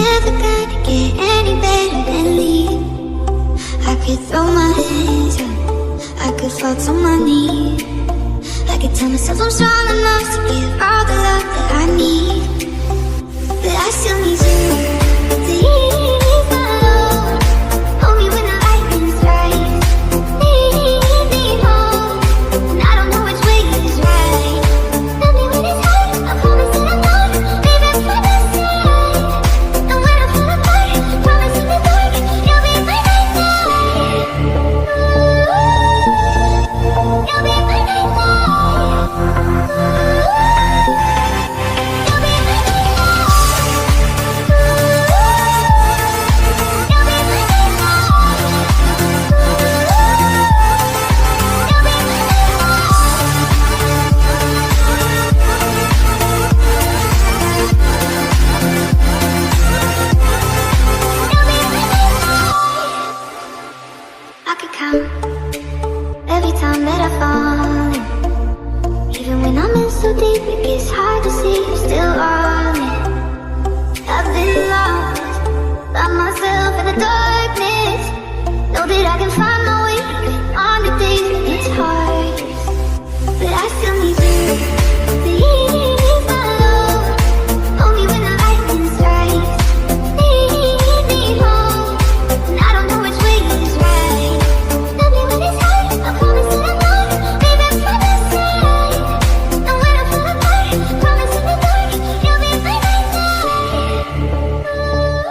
never gonna get any better than leave. I could throw my hands up, I could fall to my knees. I could tell myself I'm strong enough to give all the love that I need. But I still need you to ease my load. Hold me when the lightning strikes. Lead me home, and I don't know which way is right. Love me when it's hard, I promise that I'm not leaving by my side. And when I fall apart, promise in the dark, you'll be my nightlight. You'll be my I could count every time that I fall in. Even when I'm in so deep, it gets hard to see you're still on it. I've been lost by myself in the darkness. Know that I can find